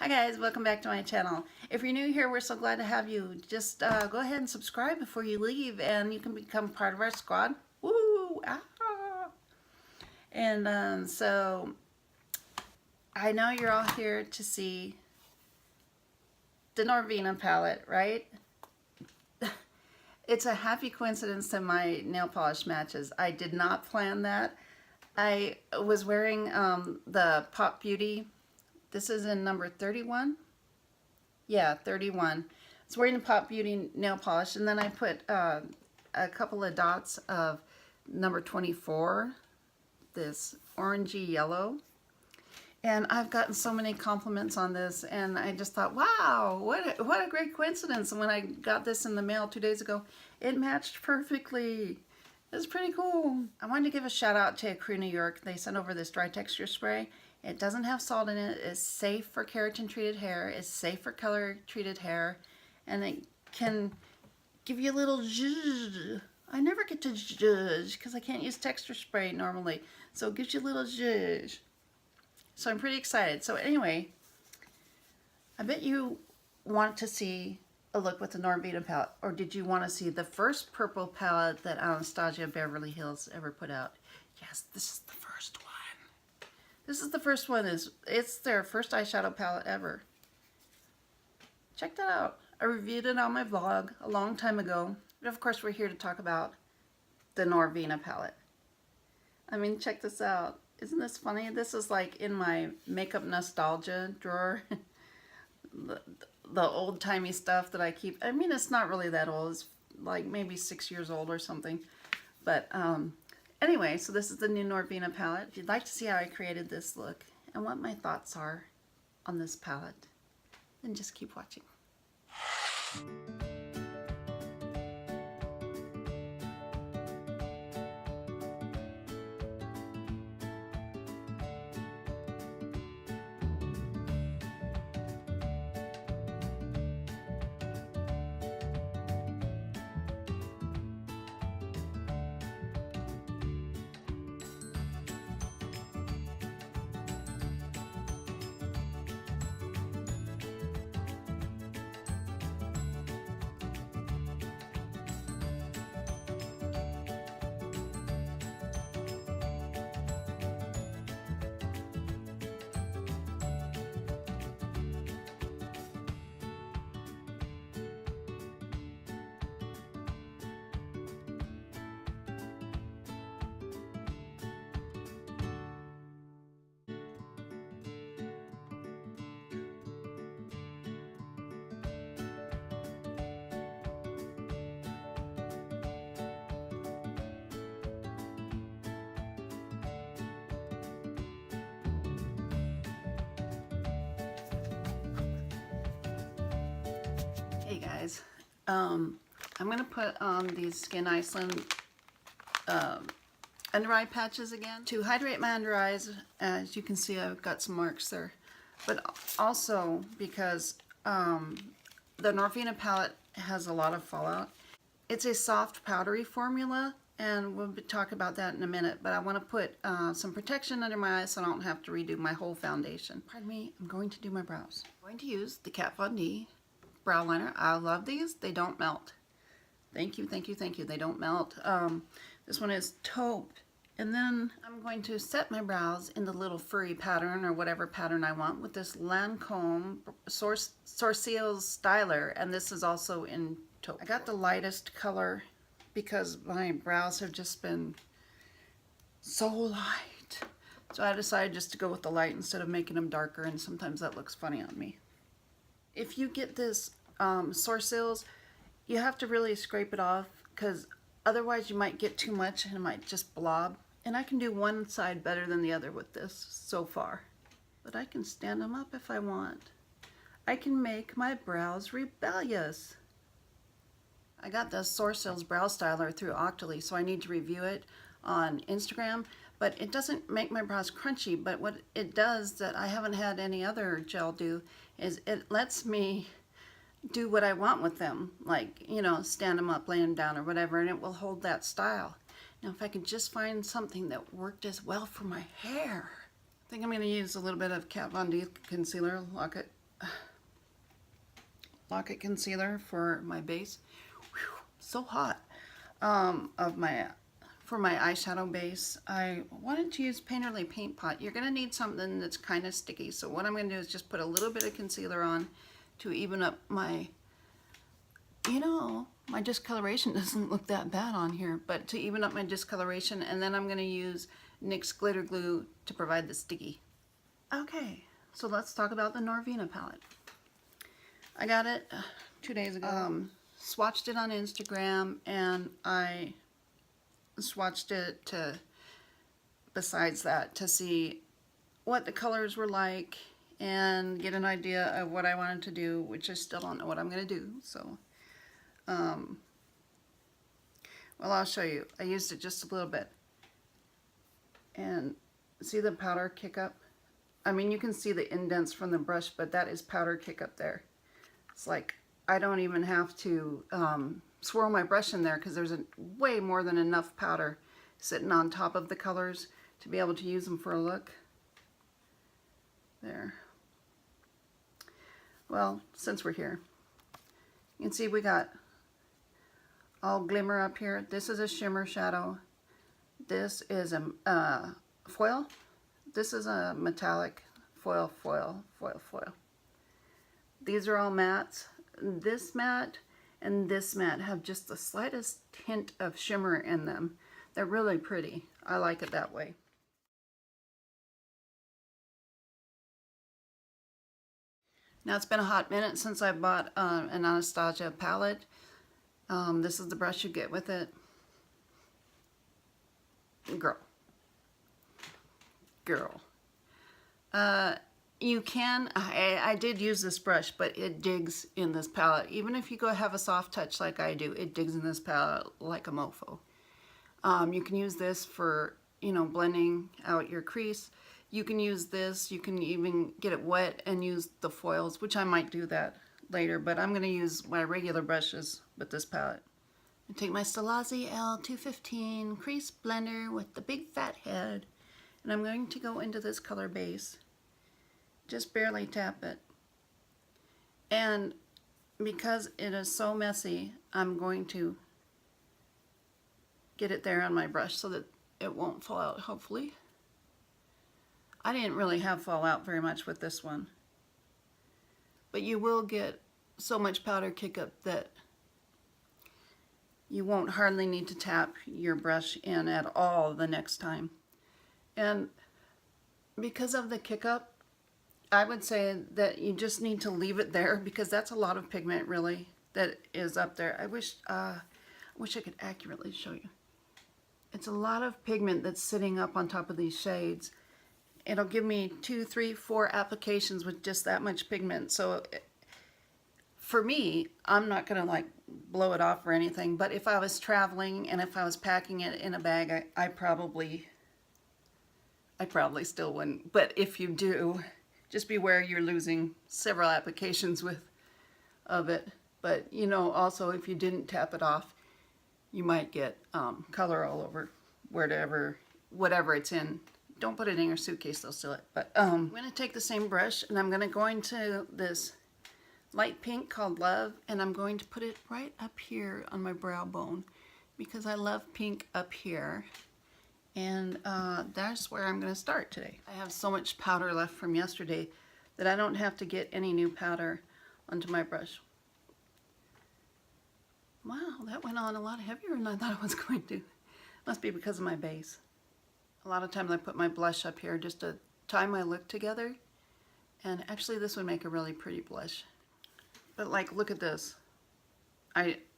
Hi guys, welcome back to my channel. If you're new here, we're so glad to have you. Just go ahead and subscribe before you leave and you can become part of our squad. Woo! Ah! And so I know you're all here to see the Norvina palette, right? It's a happy coincidence that my nail polish matches. I did not plan that. I was wearing the Pop Beauty. This is in number 31. Yeah, 31. It's wearing the Pop Beauty nail polish, and then I put a couple of dots of number 24, this orangey yellow. And I've gotten so many compliments on this, and I just thought, wow, what a great coincidence. And when I got this in the mail 2 days ago, it matched perfectly. It's pretty cool. I wanted to give a shout out to Ecru, New York. They sent over this dry texture spray. It doesn't have salt in it. It's safe for keratin treated hair. It's safe for color treated hair. And it can give you a little zhuzh. I never get to zhuzh because I can't use texture spray normally. So it gives you a little zhuzh. So I'm pretty excited. So anyway, I bet you want to see a look with the Norvina palette. Or did you want to see the first purple palette that Anastasia Beverly Hills ever put out? Yes, this is the first one. This is the first one. It's their first eyeshadow palette ever. Check that out. I reviewed it on my vlog a long time ago. But of course we're here to talk about the Norvina palette. I mean, check this out. Isn't this funny? This is like in my makeup nostalgia drawer. the old-timey stuff that I keep. I mean, it's not really that old. It's like maybe 6 years old or something. But anyway, so this is the new Norvina palette. If you'd like to see how I created this look and what my thoughts are on this palette, then just keep watching. Hey guys, I'm going to put on these Skynn Iceland under eye patches again to hydrate my under eyes. As you can see, I've got some marks there, but also because the Norvina palette has a lot of fallout. It's a soft powdery formula, and we'll talk about that in a minute, but I want to put some protection under my eyes so I don't have to redo my whole foundation. Pardon me, I'm going to do my brows. I'm going to use the Kat Von D brow liner. I love these. They don't melt. Thank you, thank you, thank you. They don't melt. This one is taupe. And then I'm going to set my brows in the little furry pattern or whatever pattern I want with this Lancome Sourcils styler, and this is also in taupe. I got the lightest color because my brows have just been so light. So I decided just to go with the light instead of making them darker, and sometimes that looks funny on me. If you get this Sourcils, you have to really scrape it off because otherwise you might get too much and it might just blob. And I can do one side better than the other with this so far. But I can stand them up if I want. I can make my brows rebellious. I got the Sourcils brow styler through Octoly, so I need to review it on Instagram. But it doesn't make my brows crunchy, but what it does that I haven't had any other gel do is it lets me do what I want with them, like, you know, stand them up, lay them down or whatever, and it will hold that style. Now if I could just find something that worked as well for my hair. I think I'm going to use a little bit of Kat Von D concealer, lock it Lock-It concealer for my base. Whew, so hot. For my eyeshadow base, I wanted to use Painterly Paint Pot. You're gonna need something that's kind of sticky. So what I'm gonna do is just put a little bit of concealer on to even up my, my discoloration doesn't look that bad on here, but to even up my discoloration, and then I'm gonna use NYX glitter glue to provide the sticky. Okay, so let's talk about the Norvina palette. I got it 2 days ago. Swatched it on Instagram, and I swatched it besides that to see what the colors were like and get an idea of what I wanted to do, which I still don't know what I'm going to do. So, well, I'll show you. I used it just a little bit. And see the powder kick up? I mean, you can see the indents from the brush, but that is powder kick up there. It's like I don't even have to swirl my brush in there because there's way more than enough powder sitting on top of the colors to be able to use them for a look. There. Well, since we're here, you can see we got all glimmer up here. This is a shimmer shadow. This is a foil. This is a metallic foil. These are all mattes. This matte and this matte have just the slightest hint of shimmer in them. They're really pretty. I like it that way. Now it's been a hot minute since I bought an Anastasia palette. This is the brush you get with it. Girl. You can, I did use this brush, but it digs in this palette. Even if you go have a soft touch like I do, it digs in this palette like a mofo. You can use this for, blending out your crease. You can use this, you can even get it wet and use the foils, which I might do that later, but I'm going to use my regular brushes with this palette. I take my Stilazzi L215 crease blender with the big fat head, and I'm going to go into this color base. Just barely tap it. And because it is so messy, I'm going to get it there on my brush so that it won't fall out, hopefully. I didn't really have fall out very much with this one. But you will get so much powder kick up that you won't hardly need to tap your brush in at all the next time. And because of the kick up, I would say that you just need to leave it there because that's a lot of pigment really that is up there. I wish I could accurately show you. It's a lot of pigment that's sitting up on top of these shades. It'll give me 2, 3, 4 applications with just that much pigment. So for me, I'm not gonna like blow it off or anything, but if I was traveling and if I was packing it in a bag, I probably still wouldn't. But if you do, just beware you're losing several applications of it. But also if you didn't tap it off, you might get color all over whatever it's in. Don't put it in your suitcase, they'll steal it. But I'm gonna take the same brush and I'm gonna go into this light pink called Love, and I'm going to put it right up here on my brow bone because I love pink up here. And that's where I'm going to start today. I have so much powder left from yesterday that I don't have to get any new powder onto my brush. Wow, that went on a lot heavier than I thought it was going to. Must be because of my base. A lot of times I put my blush up here just to tie my look together. And actually this would make a really pretty blush. But like, look at this.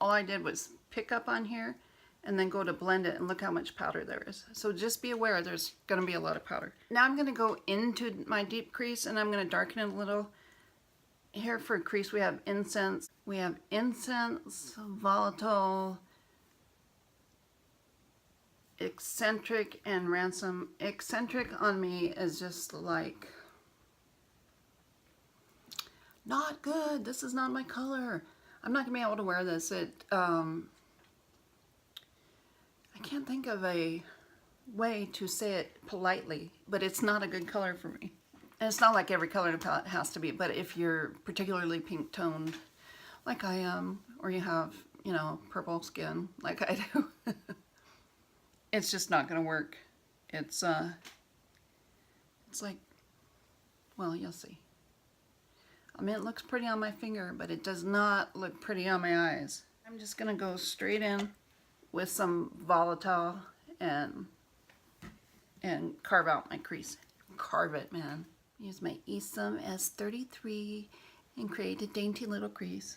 All I did was pick up on here and then go to blend it, and look how much powder there is. So just be aware there's gonna be a lot of powder. Now I'm gonna go into my deep crease and I'm gonna darken it a little. Here for crease we have Incense. We have Incense, Volatile, Eccentric, and Ransom. Eccentric on me is just like, not good. This is not my color. I'm not gonna be able to wear this. I can't think of a way to say it politely, but it's not a good color for me. And it's not like every color in a palette has to be, but if you're particularly pink toned, like I am, or you have, you know, purple skin like I do. It's just not gonna work. It's like, well, you'll see. I mean, it looks pretty on my finger, but it does not look pretty on my eyes. I'm just gonna go straight in with some volatile and carve out my crease. Carve it, man. Use my Esom S33 and create a dainty little crease.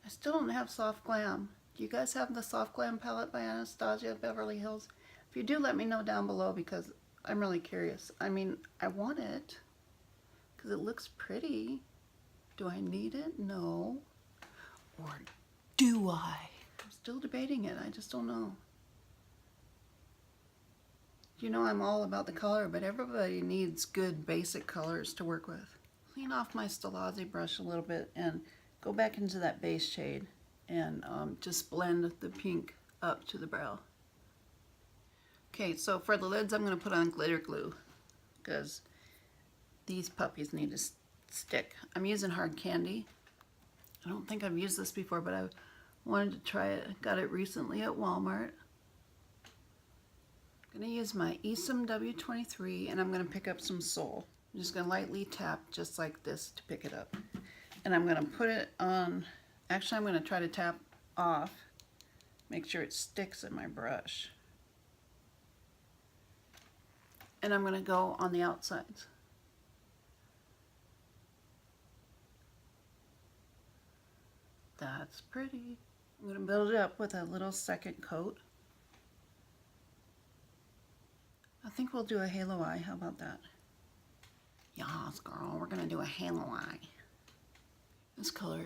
I still don't have Soft Glam. Do you guys have the Soft Glam palette by Anastasia at Beverly Hills? If you do, let me know down below because I'm really curious. I mean, I want it because it looks pretty. Do I need it? No. Or do I? I'm still debating it. I just don't know. You know I'm all about the color, but everybody needs good basic colors to work with. Clean off my Stilazzi brush a little bit and go back into that base shade and just blend the pink up to the brow. Okay, so for the lids I'm going to put on glitter glue because these puppies need to stick. I'm using hard candy. I don't think I've used this before, but I wanted to try it. Got it recently at Walmart. I'm going to use my Esom W23 and I'm going to pick up some Soul. I'm just going to lightly tap just like this to pick it up. And I'm going to put it on, actually I'm going to try to tap off, make sure it sticks in my brush. And I'm going to go on the outsides. That's pretty. I'm going to build it up with a little second coat. I think we'll do a halo eye. How about that? Yas, girl, we're going to do a halo eye. This color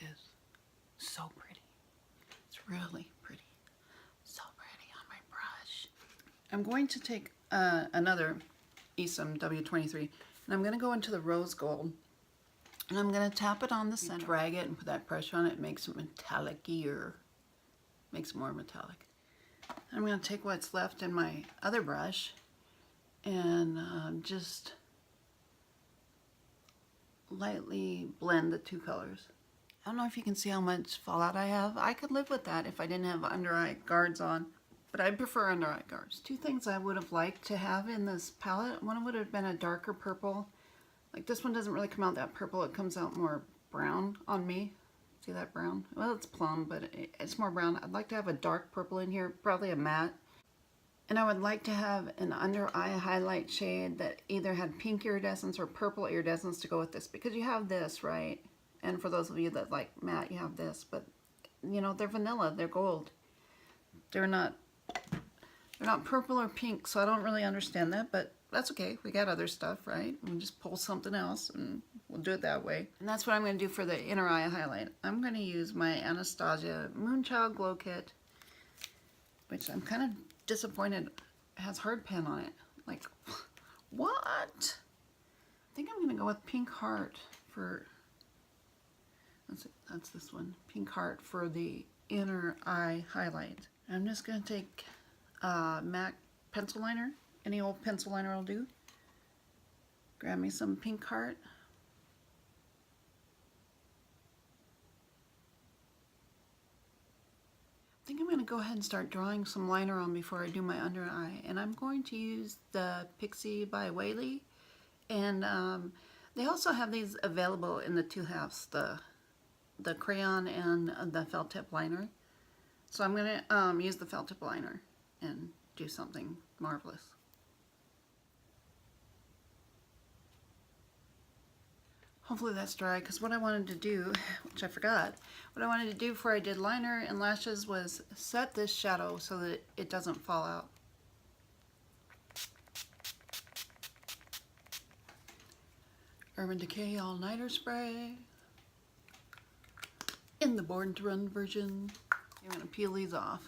is so pretty. It's really pretty. So pretty on my brush. I'm going to take another Esom W23 and I'm going to go into the rose gold and I'm going to tap it on the center. Drag it and put that pressure on it. It makes it metallic-ier. Makes it more metallic. I'm going to take what's left in my other brush and just lightly blend the two colors. I don't know if you can see how much fallout I have. I could live with that if I didn't have under eye guards on, but I prefer under eye guards. Two things I would have liked to have in this palette. One would have been a darker purple. Like this one doesn't really come out that purple. It comes out more brown on me. See that brown? Well, it's plum, but it's more brown. I'd like to have a dark purple in here, probably a matte. And I would like to have an under eye highlight shade that either had pink iridescence or purple iridescence to go with this, because you have this, right? And for those of you that like matte, you have this, but you know, they're vanilla, they're gold. They're not purple or pink, so I don't really understand that, but that's okay. We got other stuff, right? We'll just pull something else and we'll do it that way. And that's what I'm going to do for the inner eye highlight. I'm going to use my Anastasia Moonchild Glow Kit, which I'm kind of disappointed it has hard pen on it. Like, what? I think I'm going to go with Pink Heart for, that's this one, Pink Heart for the inner eye highlight. I'm just going to take MAC pencil liner. Any old pencil liner will do. Grab me some Pink Heart. I think I'm going to go ahead and start drawing some liner on before I do my under eye. And I'm going to use the Pixi by Weylie. And they also have these available in the 2/2, the crayon and the felt tip liner. So I'm going to use the felt tip liner and do something marvelous. Hopefully that's dry, because what I wanted to do, which I forgot, what I wanted to do before I did liner and lashes was set this shadow so that it doesn't fall out. Urban Decay All Nighter Spray in the Born to Run version. I'm going to peel these off.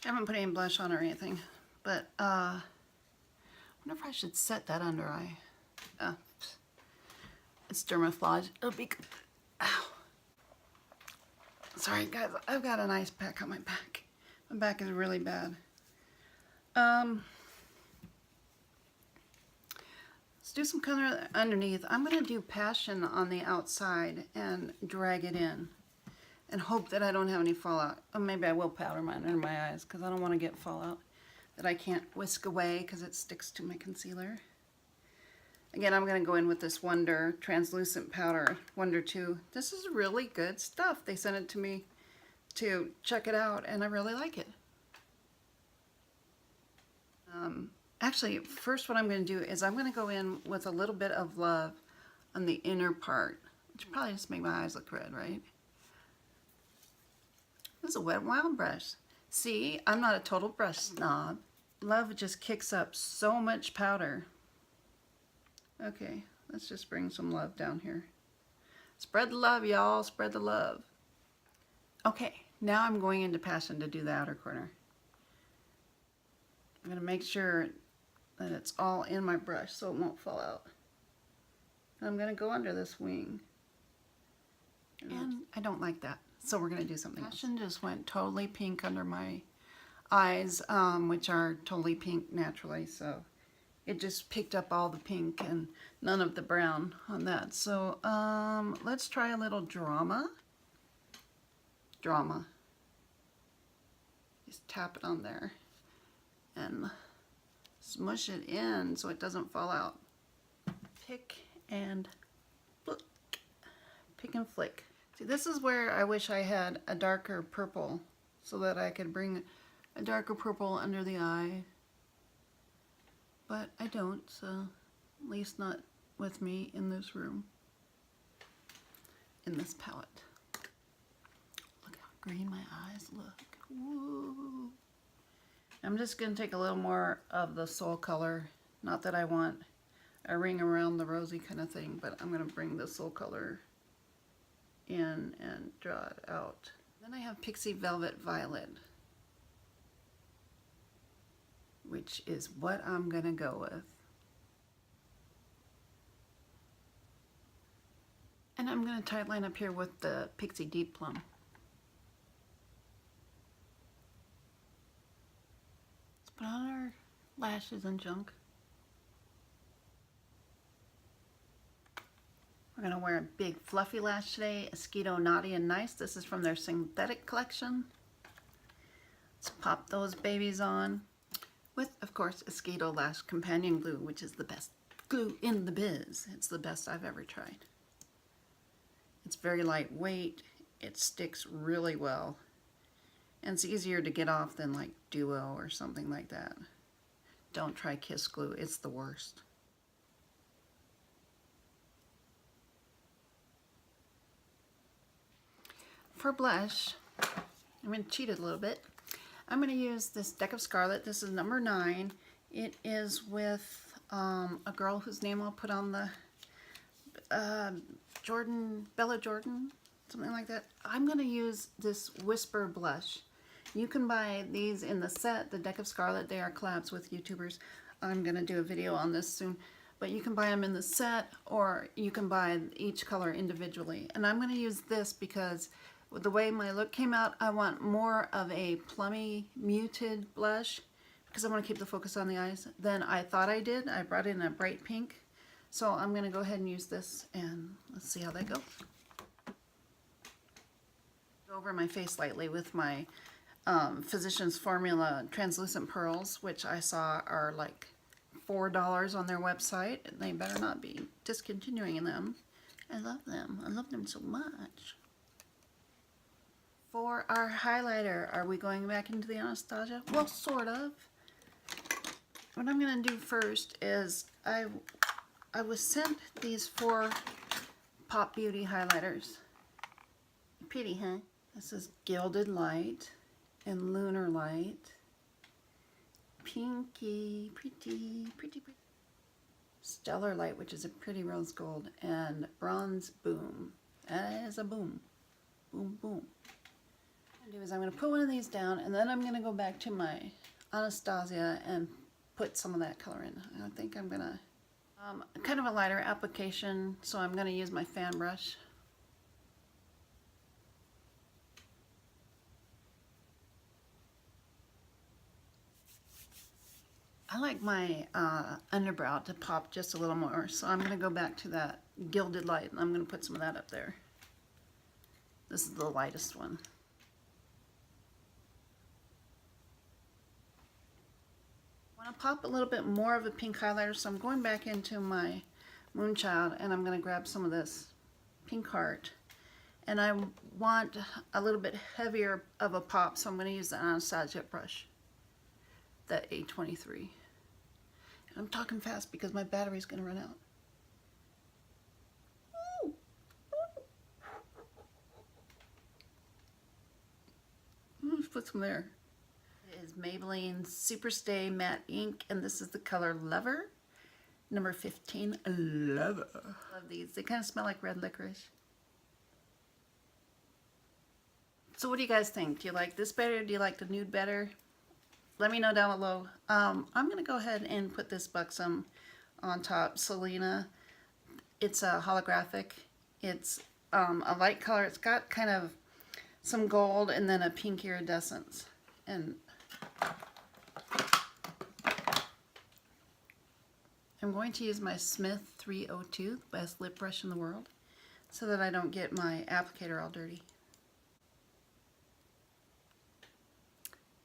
I haven't put any blush on or anything, but wonder if I should set that under eye. It's Dermaflauge. It'll be good. Ow. Sorry guys, I've got an ice pack on my back. My back is really bad. Let's do some color underneath. I'm going to do Passion on the outside and drag it in. And hope that I don't have any fallout. Or maybe I will powder mine under my eyes because I don't want to get fallout that I can't whisk away because it sticks to my concealer. Again, I'm going to go in with this Wonder Translucent Powder, Wonder 2. This is really good stuff. They sent it to me to check it out, and I really like it. Actually, first what I'm going to do is I'm going to go in with a little bit of Love on the inner part, which probably just make my eyes look red, right? This is a Wet n Wild brush. See, I'm not a total brush snob. Love just kicks up so much powder. Okay, let's just bring some love down here. Spread the love, y'all. Spread the love. Okay, now I'm going into Passion to do the outer corner. I'm going to make sure that it's all in my brush so it won't fall out. And I'm going to go under this wing. And I don't like that, so we're going to do something else. Passion just went totally pink under my eyes, which are totally pink naturally, so it just picked up all the pink and none of the brown on that. So let's try a little Drama. Just tap it on there and smush it in so it doesn't fall out. Pick and flick. Pick and flick. See, this is where I wish I had a darker purple so that I could bring a darker purple under the eye. But I don't, so at least not with me in this room, in this palette. Look how green my eyes look. Woo. I'm just going to take a little more of the Soul Color. Not that I want a ring around the rosy kind of thing, but I'm going to bring the Soul Color in and draw it out. Then I have Pixi Velvet Violet, which is what I'm going to go with. And I'm going to tight line up here with the Pixi Deep Plum. Let's put on our lashes and junk. We're going to wear a big fluffy lash today, Esquito Naughty and Nice. This is from their synthetic collection. Let's pop those babies on with, of course, Esquito Lash Companion Glue, which is the best glue in the biz. It's the best I've ever tried. It's very lightweight, it sticks really well, and it's easier to get off than like Duo or something like that. Don't try Kiss Glue, it's the worst. For blush, I'm going to cheat it a little bit. I'm going to use this Deck of Scarlet. This is number 9. It is with a girl whose name I'll put on the Bella Jordan, something like that. I'm going to use this Whisper blush. You can buy these in the set, the Deck of Scarlet. They are collabs with YouTubers. I'm going to do a video on this soon. But you can buy them in the set, or you can buy each color individually. And I'm going to use this because with the way my look came out, I want more of a plummy, muted blush because I want to keep the focus on the eyes than I thought I did. I brought in a bright pink. So I'm going to go ahead and use this, and let's see how that goes. Go over my face lightly with my Physicians Formula Translucent Pearls, which I saw are like $4 on their website. They better not be discontinuing them. I love them. I love them so much. For our highlighter, are we going back into the Anastasia? Well, sort of. What I'm going to do first is I was sent these 4 Pop Beauty highlighters. Pretty, huh? This is Gilded Light and Lunar Light. Pinky, pretty, pretty, pretty. Stellar Light, which is a pretty rose gold, and Bronze Boom. That is a boom. Boom, boom. What I'm going to do is I'm going to put one of these down, and then I'm going to go back to my Anastasia and put some of that color in. I think I'm gonna, kind of a lighter application, so I'm gonna use my fan brush. I like my underbrow to pop just a little more, so I'm gonna go back to that Gilded Light and I'm gonna put some of that up there. This is the lightest one. I want to pop a little bit more of a pink highlighter, so I'm going back into my Moonchild and I'm going to grab some of this Pink Heart. And I want a little bit heavier of a pop, so I'm going to use the Anastasia brush, the A23. And I'm talking fast because my battery's going to run out. Let's put some there. Is Maybelline Superstay Matte Ink, and this is the color Lover, number 15. Lover. Love these. They kind of smell like red licorice. So what do you guys think? Do you like this better? Do you like the nude better? Let me know down below. I'm going to go ahead and put this Buxom on top. Selena. It's a holographic. It's a light color. It's got kind of some gold and then a pink iridescence. And I'm going to use my Smith 302, the best lip brush in the world, so that I don't get my applicator all dirty.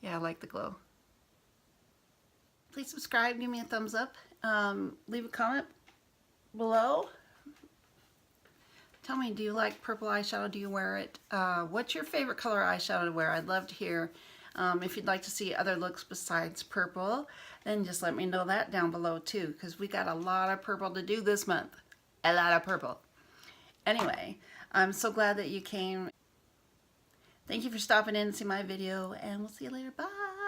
Yeah, I like the glow. Please subscribe, give me a thumbs up, leave a comment below. Tell me, do you like purple eyeshadow? Do you wear it? What's your favorite color eyeshadow to wear? I'd love to hear. If you'd like to see other looks besides purple, then just let me know that down below too, because we got a lot of purple to do this month. A lot of purple. Anyway, I'm so glad that you came. Thank you for stopping in and see my video, and we'll see you later. Bye!